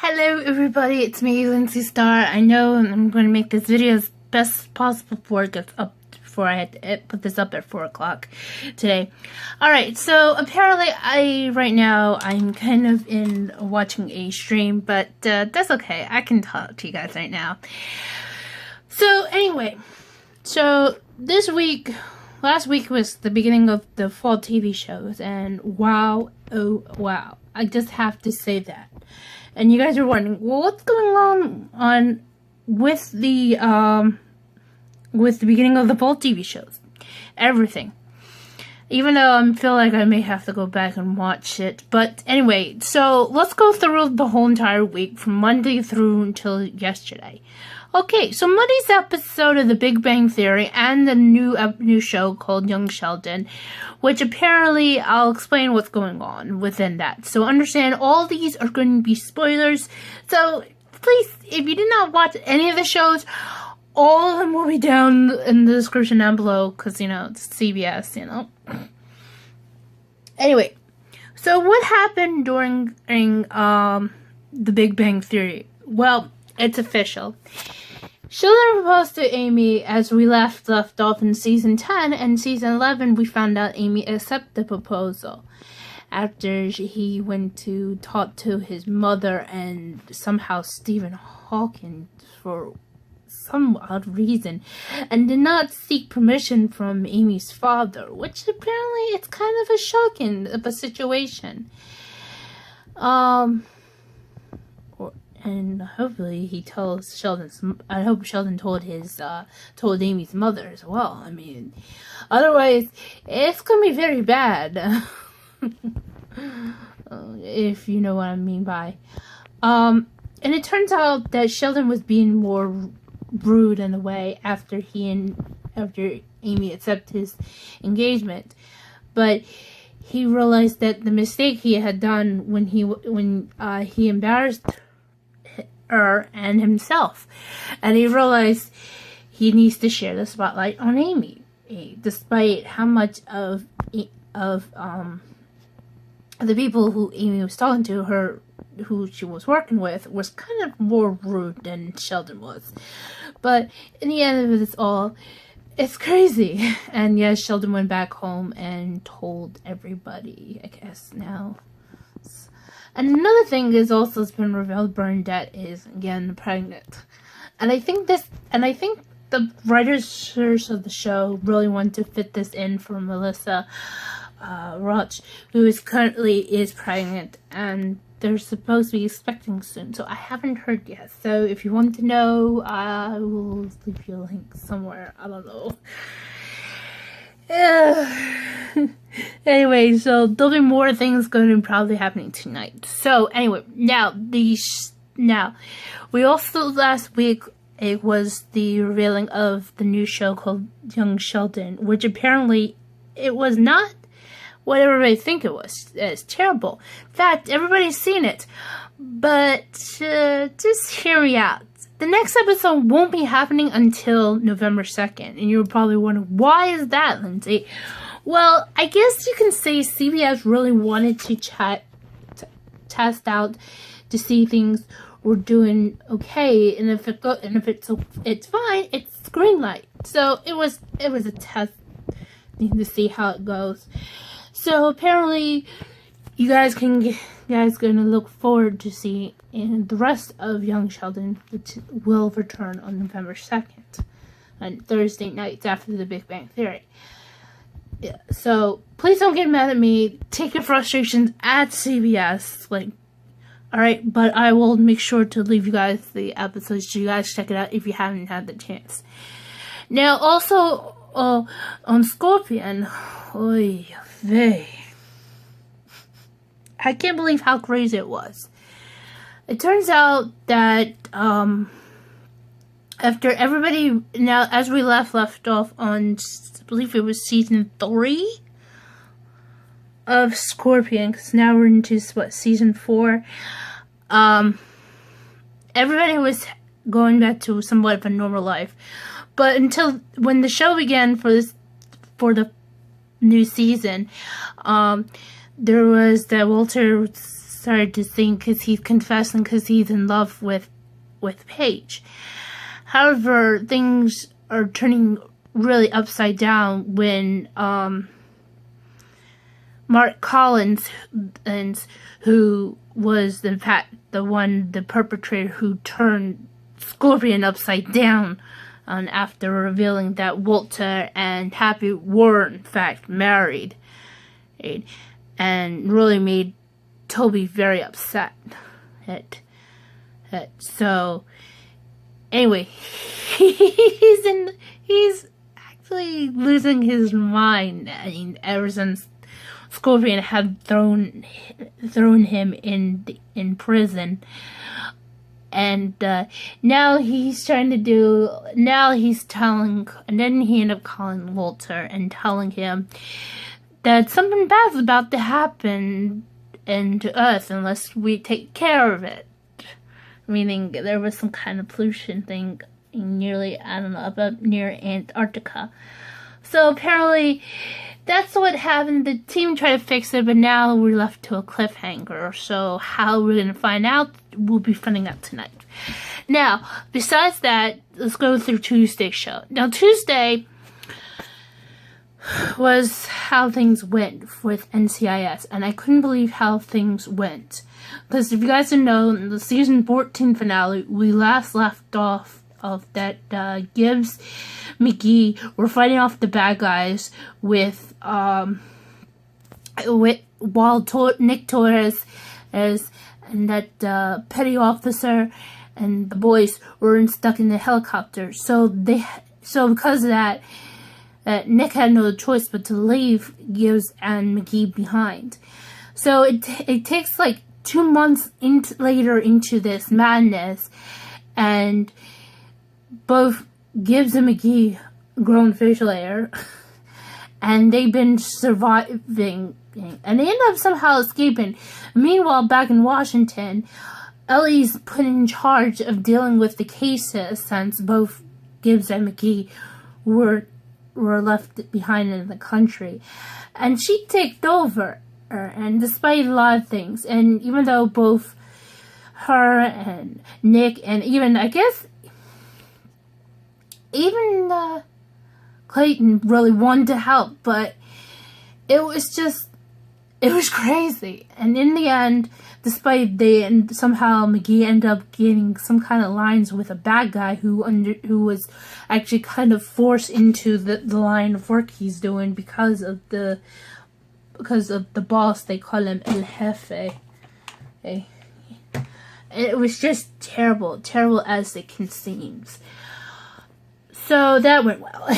Hello everybody, it's me, Lindsay Star. I know I'm going to make this video as best possible before it gets up, before I had to put this up at 4 o'clock today. Alright, so apparently right now I'm kind of in watching a stream, but that's okay. I can talk to you guys right now. So anyway, so last week was the beginning of the fall TV shows, and wow, oh wow, I just have to say that. And you guys are wondering, well, what's going on with the beginning of the fall TV shows? Everything. Even though I feel like I may have to go back and watch it. But anyway, so let's go through the whole entire week from Monday through until yesterday. Okay, so Monday's episode of The Big Bang Theory and the new show called Young Sheldon, which apparently I'll explain what's going on within that. So understand all these are going to be spoilers. So please, if you did not watch any of the shows, all of them will be down in the description down below because, it's CBS, Anyway, so what happened during The Big Bang Theory? Well, it's official. Sheldon proposed to Amy as we left off in season 10, and season 11 we found out Amy accepted the proposal after he went to talk to his mother and somehow Stephen Hawking for some odd reason, and did not seek permission from Amy's father, which apparently it's kind of a shocking of a situation. And hopefully he tells I hope Sheldon told Amy's mother as well. I mean, otherwise it's gonna be very bad. If you know what I mean by. And it turns out that Sheldon was being more rude in a way after Amy accepted his engagement, but he realized that the mistake he had done when he embarrassed her and himself, and he realized he needs to share the spotlight on Amy, despite how much of the people who Amy was talking to, who she was working with, was kind of more rude than Sheldon was. But in the end of it all, it's crazy. And yes, Sheldon went back home and told everybody, I guess, now. And another thing is also has been revealed, Bernadette is again pregnant. And I think the writers of the show really want to fit this in for Melissa Roach, who is currently pregnant, and they're supposed to be expecting soon. So I haven't heard yet. So if you want to know, I will leave you a link somewhere. I don't know. Anyway, so there'll be more things going to be probably happening tonight. So anyway, now we also last week it was the revealing of the new show called Young Sheldon, which apparently it was not what everybody think it was. It's terrible. In fact, everybody's seen it. But just hear me out. The next episode won't be happening until November 2nd. And you're probably wondering, why is that, Lindsay? Well, I guess you can say CBS really wanted to test out to see things were doing okay, and if it's fine, it's green light. So it was a test to see how it goes. So apparently, you guys gonna look forward to see the rest of Young Sheldon, which will return on November 2nd, on Thursday nights after The Big Bang Theory. Yeah, so please don't get mad at me. Take your frustrations at CBS, alright, but I will make sure to leave you guys the episodes so you guys check it out if you haven't had the chance. Now, also, on Scorpion, oy vey. I can't believe how crazy it was. It turns out that, after everybody, now, as we left off on, I believe it was season 3 of Scorpion, because now we're into, season 4, everybody was going back to somewhat of a normal life, but until, when the show began for the new season, there was that Walter started to sing because he's confessing because he's in love with Paige. However, things are turning really upside down when Mark Collins, who was in fact the perpetrator who turned Scorpion upside down after revealing that Walter and Happy were in fact married, and really made Toby very upset. So anyway, he's actually losing his mind. I mean, ever since Scorpion had thrown him in prison, and now he's telling, and then he ended up calling Walter and telling him that something bad's about to happen to us unless we take care of it. Meaning there was some kind of pollution thing up near Antarctica. So apparently that's what happened. The team tried to fix it, but now we're left to a cliffhanger. So how we're going to find out, we'll be finding out tonight. Now, besides that, let's go through Tuesday's show. Now, Tuesday was how things went with NCIS, and I couldn't believe how things went. Because if you guys didn't know, in the season 14 finale, we last left off of that Gibbs, McGee were fighting off the bad guys with while Nick Torres and that petty officer and the boys were stuck in the helicopter. So because of that, Nick had no choice but to leave Gibbs and McGee behind. So it takes like 2 months later into this madness, and both Gibbs and McGee grown facial hair, and they've been surviving, and they end up somehow escaping. Meanwhile, back in Washington, Ellie's put in charge of dealing with the cases since both Gibbs and McGee were left behind in the country, and she took over. And despite a lot of things, and even though both her and Nick, and even Clayton really wanted to help, but it was crazy. And in the end, despite somehow McGee ended up getting some kind of lines with a bad guy who was actually kind of forced into the line of work he's doing because of the boss. They call him El Jefe. It was just terrible as it can seem. So that went well.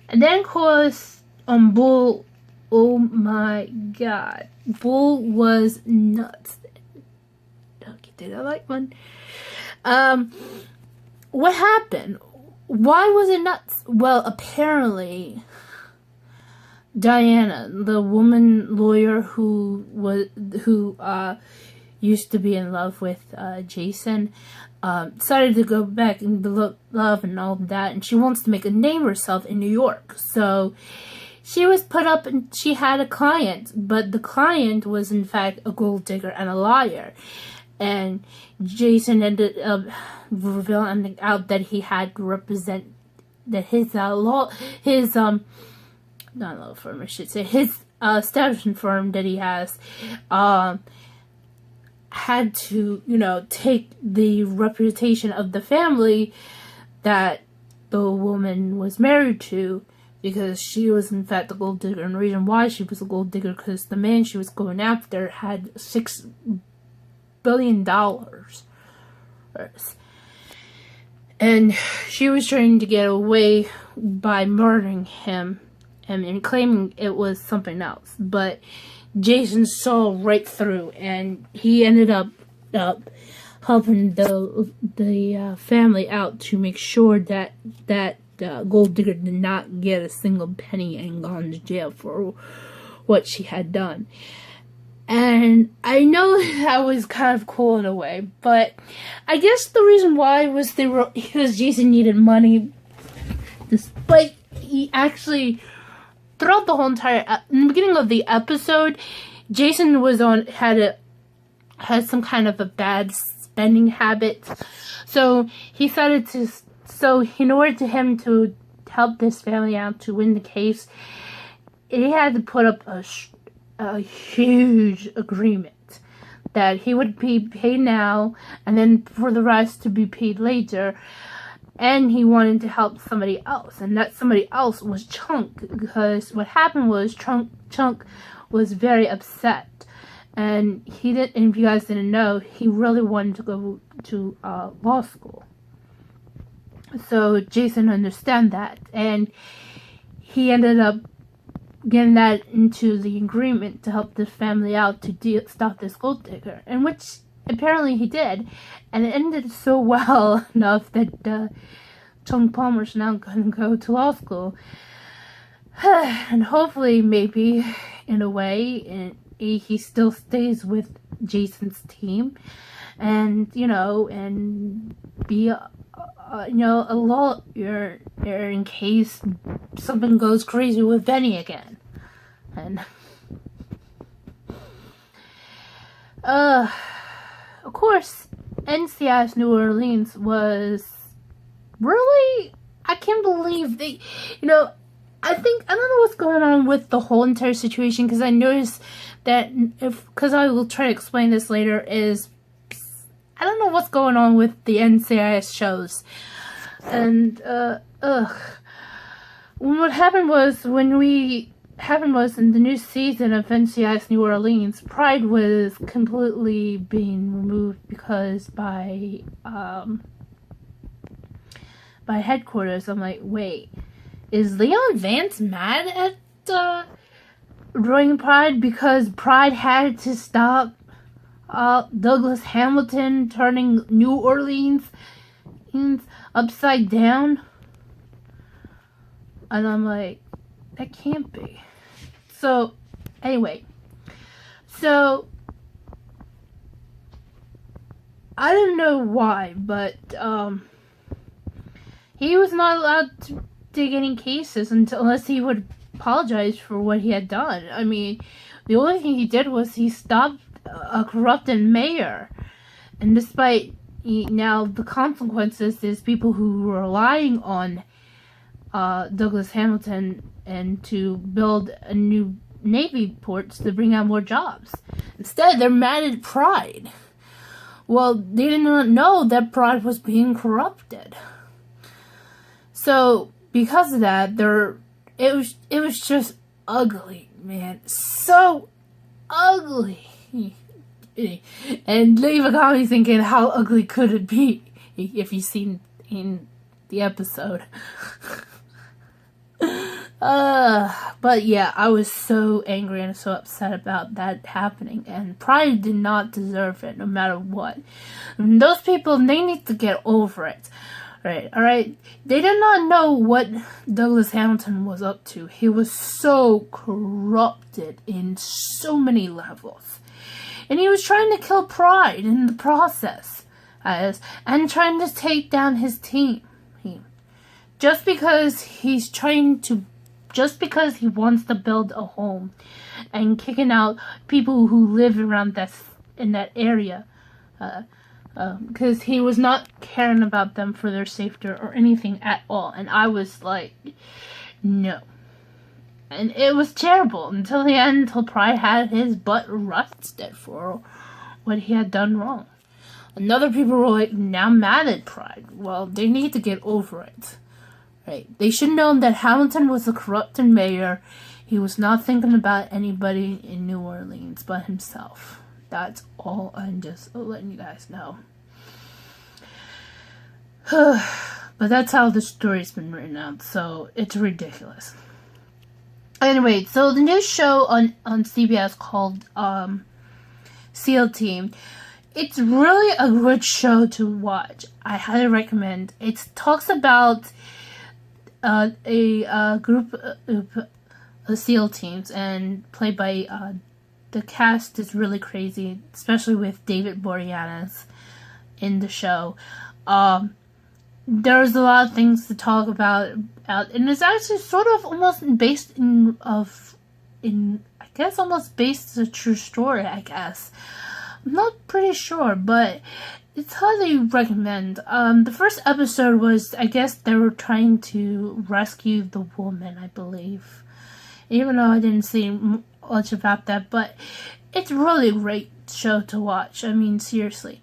And then, of course, Bull, oh my god, Bull was nuts. Did I like one? What happened? Why was it nuts? Well, apparently Diana, the woman lawyer who used to be in love with Jason, decided to go back and love and all of that, and she wants to make a name for herself in New York. So she was put up, and she had a client, but the client was in fact a gold digger and a liar. And Jason ended up revealing out that he had to represent that his not law firm, I should say, his establishment firm that he has, had to, take the reputation of the family that the woman was married to, because she was in fact the gold digger. And the reason why she was a gold digger, because the man she was going after had $6 billion. And she was trying to get away by murdering him and claiming it was something else. But Jason saw right through, and he ended up helping the family out to make sure that gold digger did not get a single penny and gone to jail for what she had done. And I know that was kind of cool in a way, but I guess the reason why was because Jason needed money, despite he actually, throughout the whole in the beginning of the episode, Jason had some kind of a bad spending habit, so he decided to. So in order to him to help this family out to win the case, he had to put up a huge agreement that he would be paid now, and then for the rest to be paid later. And he wanted to help somebody else, and that somebody else was Chunk, because what happened was Chunk was very upset. And he did. And if you guys didn't know, he really wanted to go to law school. So Jason understood that, and he ended up getting that into the agreement to help the family out to stop this gold digger, and which apparently he did, and it ended so well enough that Chung Palmer's now going to go to law school, and hopefully, maybe in a way, he still stays with Jason's team, and and be a lawyer in case something goes crazy with Benny again. And of course, NCIS New Orleans was really, I can't believe they, I don't know what's going on with the whole entire situation, because I noticed that because I will try to explain this later, is I don't know what's going on with the NCIS shows. And what happened was in the new season of NCIS New Orleans, Pride was completely being removed because by headquarters. I'm like, wait, is Leon Vance mad at ruining Pride because Pride had to stop Douglas Hamilton turning New Orleans upside down? And I'm like, that can't be. So, anyway. So, I don't know why, but, he was not allowed to dig any cases unless he would apologize for what he had done. I mean, the only thing he did was he stopped a corrupted mayor. And despite now the consequences is people who were relying on Douglas Hamilton and to build a new Navy ports to bring out more jobs. Instead, they're mad at Pride. Well, they did not know that Pride was being corrupted. So, because of that, it was just ugly, man. So ugly. And leave a comment thinking, how ugly could it be if you've seen in the episode. But yeah, I was so angry and so upset about that happening, and Pride did not deserve it, no matter what. And those people, they need to get over it. Right, alright? They did not know what Douglas Hamilton was up to. He was so corrupted in so many levels. And he was trying to kill Pride in the process. And trying to take down his team. Just because he wants to build a home. And kicking out people who live around in that area. Because he was not caring about them for their safety or anything at all. And I was like, no. And it was terrible until the end, until Pride had his butt arrested for what he had done wrong. And other people were like, now mad at Pride. Well, they need to get over it. Right? They should know that Hamilton was a corrupted mayor. He was not thinking about anybody in New Orleans but himself. That's all. I'm just letting you guys know. But that's how the story's been written out, so it's ridiculous. Anyway, so the new show on CBS called SEAL Team, it's really a good show to watch. I highly recommend. It talks about a group of SEAL teams, and played by the cast is really crazy, especially with David Boreanaz in the show. There's a lot of things to talk about, and it's actually sort of almost based in I guess almost based on a true story, I guess. I'm not pretty sure, but it's highly recommend. The first episode was, I guess they were trying to rescue the woman, I believe. Even though I didn't see much about that, but it's really a great show to watch. I mean, seriously.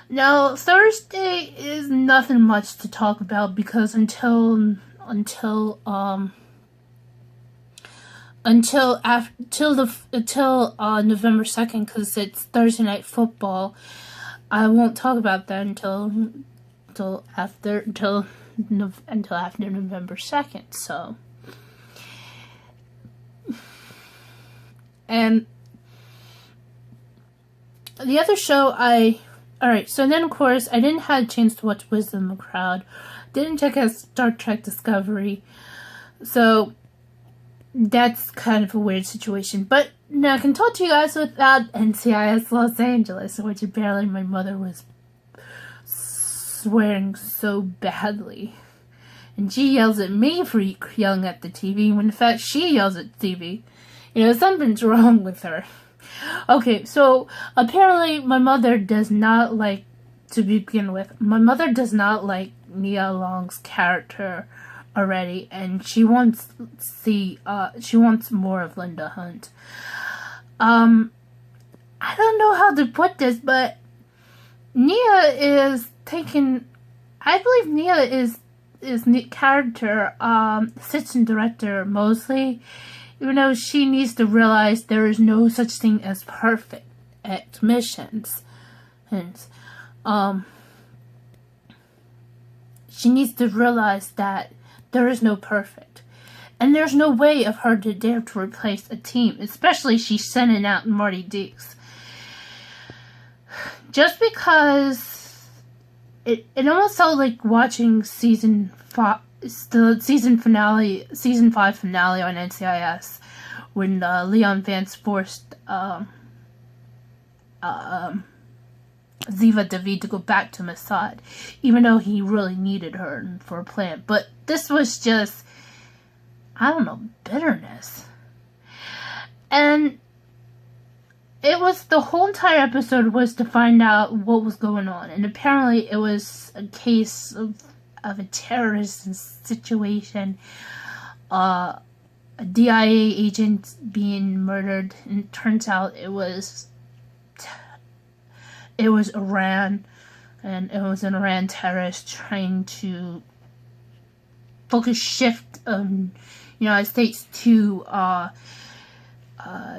Now, Thursday is nothing much to talk about because until November 2nd, because it's Thursday Night Football, I won't talk about that until after November 2nd. So, and the other show Alright, so then of course I didn't have a chance to watch Wisdom of the Crowd. Didn't check out Star Trek Discovery. So that's kind of a weird situation. But now I can talk to you guys without NCIS Los Angeles, which apparently my mother was swearing so badly. And she yells at me for yelling at the TV, when in fact she yells at the TV. You know, something's wrong with her. Okay, so apparently my mother does not like, to begin with, my mother does not like Nia Long's character already, and she wants more of Linda Hunt. I don't know how to put this, but Nia is taking, I believe Nia is character, assistant director Mosley, even though she needs to realize there is no such thing as perfect at missions. Hence, she needs to realize that there is no perfect. And there's no way of her to dare to replace a team, especially she's sending out Marty Dix. Just because it almost felt like watching season 5 finale on NCIS when Leon Vance forced Ziva David to go back to Mossad, even though he really needed her for a plan. But this was just, I don't know, bitterness. And it was, the whole entire episode was to find out what was going on. And apparently it was a case of a terrorist situation, a DIA agent being murdered, and it turns out it was Iran, and it was an Iran terrorist trying to shift United States to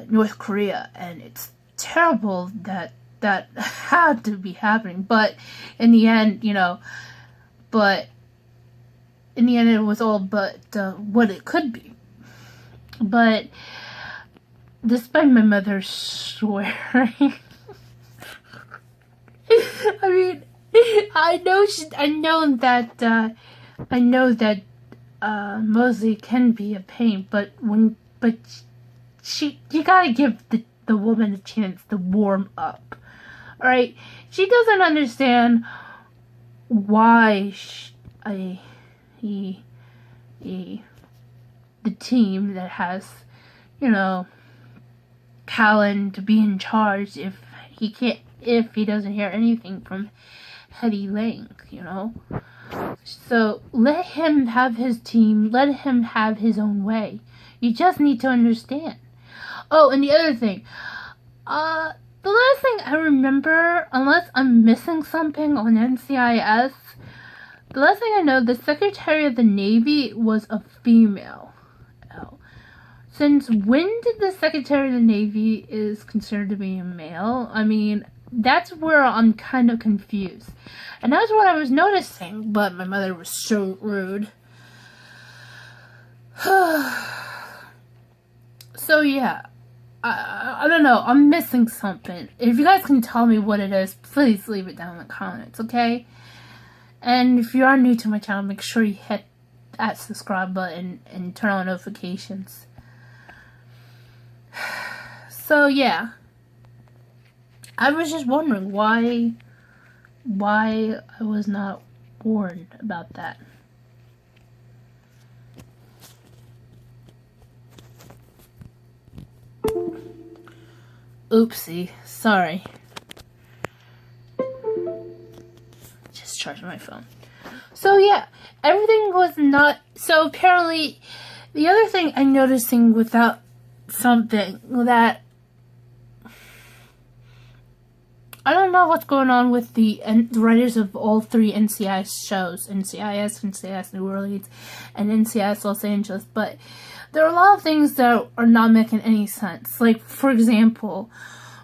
North Korea, and it's terrible that had to be happening, but in the end, it was all but what it could be. But despite my mother swearing, I mean, I know that Mosley can be a pain, but you gotta give the woman a chance to warm up. All right, she doesn't understand why the team that has, Callan to be in charge if he doesn't hear anything from Hetty Lang, So let him have his team, let him have his own way. You just need to understand. Oh, and the other thing, the last thing I remember, unless I'm missing something on NCIS, the last thing I know, the Secretary of the Navy was a female. Oh. Since when did the Secretary of the Navy is considered to be a male? I mean, that's where I'm kind of confused. And that's what I was noticing, but my mother was so rude. So yeah, I don't know, I'm missing something. If you guys can tell me what it is, please leave it down in the comments, okay? And if you are new to my channel, make sure you hit that subscribe button and turn on notifications. So yeah, I was just wondering why I was not warned about that. Oopsie. Sorry. Just charging my phone. So yeah, everything was not... So apparently, the other thing I'm noticing without something that... I don't know what's going on with the writers of all three NCIS shows. NCIS New Orleans, and NCIS Los Angeles. But there are a lot of things that are not making any sense. Like, for example,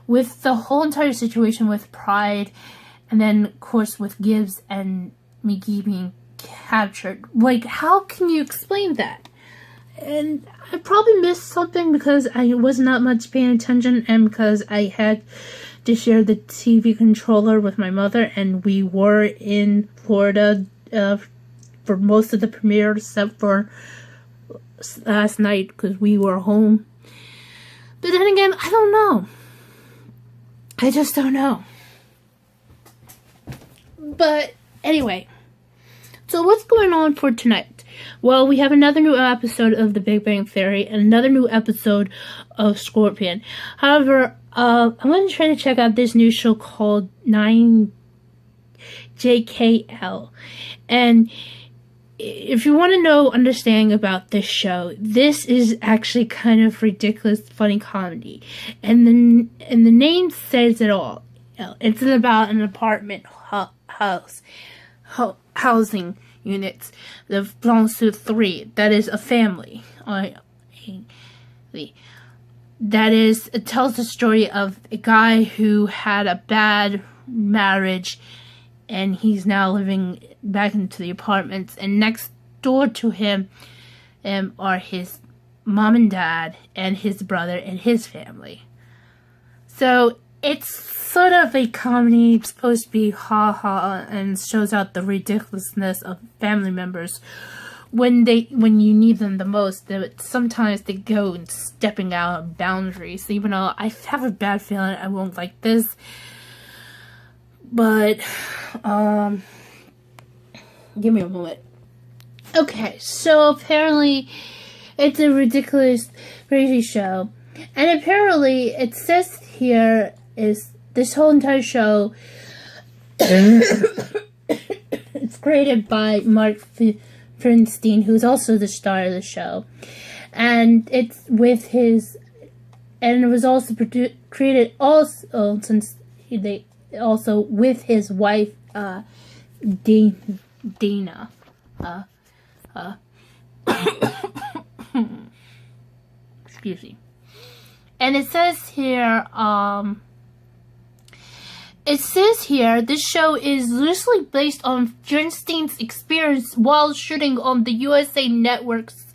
with the whole entire situation with Pride, and then, of course, with Gibbs and McGee being captured. Like, how can you explain that? And I probably missed something because I was not much paying attention, and because I had to share the TV controller with my mother, and we were in Florida for most of the premiere, except for last night because we were home. But then again, I don't know. I just don't know. But anyway, so what's going on for tonight? Well, we have another new episode of The Big Bang Theory and another new episode of Scorpion. However, I'm going to try to check out this new show called 9JKL. And if you want to know understanding about this show, this is actually kind of ridiculous, funny comedy. And the name says it all. It's about an apartment housing units that belongs to three. That is a family. It tells the story of a guy who had a bad marriage, and he's now living back into the apartments. And next door to him are his mom and dad, and his brother and his family. So it's sort of a comedy. It's supposed to be ha-ha and shows out the ridiculousness of family members when you need them the most. Sometimes they go and stepping out of boundaries, even though I have a bad feeling I won't like this. But give me a moment. Okay, so apparently it's a ridiculous, crazy show, and apparently it says here is this whole entire show it's created by Mark Feinstein, who's also the star of the show, and it was also created also since they also with his wife Dina. Excuse me. And it says here, this show is loosely based on Feinstein's experience while shooting on the USA Network's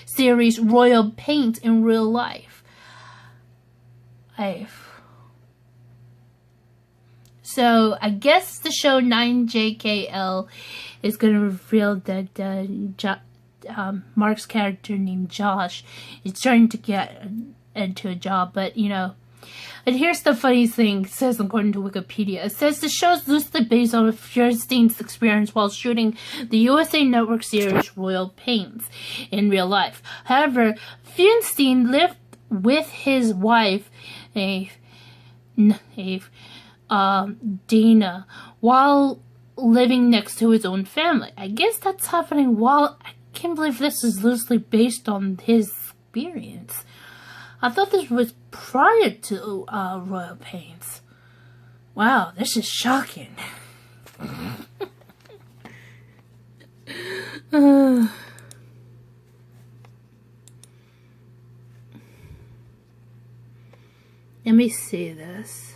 series Royal Pains in real life. So, I guess the show 9JKL is going to reveal that Mark's character named Josh is trying to get into a job, but and here's the funny thing, it says according to Wikipedia, it says the show is loosely based on Feinstein's experience while shooting the USA Network series Royal Pains in real life. However, Feinstein lived with his wife, Dina, while living next to his own family. I guess that's happening while... I can't believe this is loosely based on his experience. I thought this was prior to Royal Pains. Wow, this is shocking. Let me see this.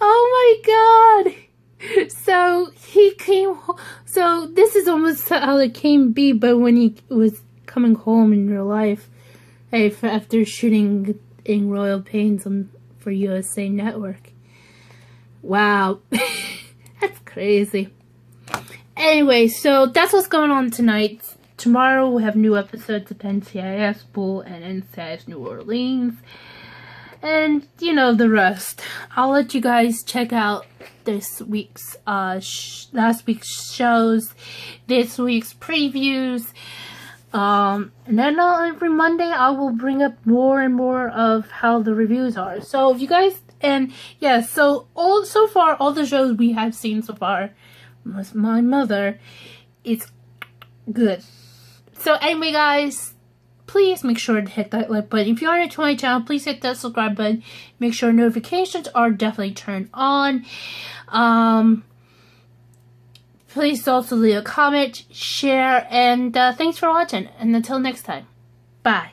Oh my god! So this is almost how it came be, but when he was coming home in real life, after shooting in Royal Pains for USA Network. Wow. That's crazy. Anyway, so that's what's going on tonight. tomorrow we have new episodes of NCIS Bull and NCIS New Orleans. And, you know, the rest. I'll let you guys check out this week's, last week's shows, this week's previews. And then every Monday I will bring up more and more of how the reviews are. So if you guys, and yeah, so far, all the shows we have seen so far, was My Mother, it's good. So anyway, guys, please make sure to hit that like button. If you are new to my channel, please hit that subscribe button. Make sure notifications are definitely turned on. Please also leave a comment, share, and thanks for watching. And until next time, bye.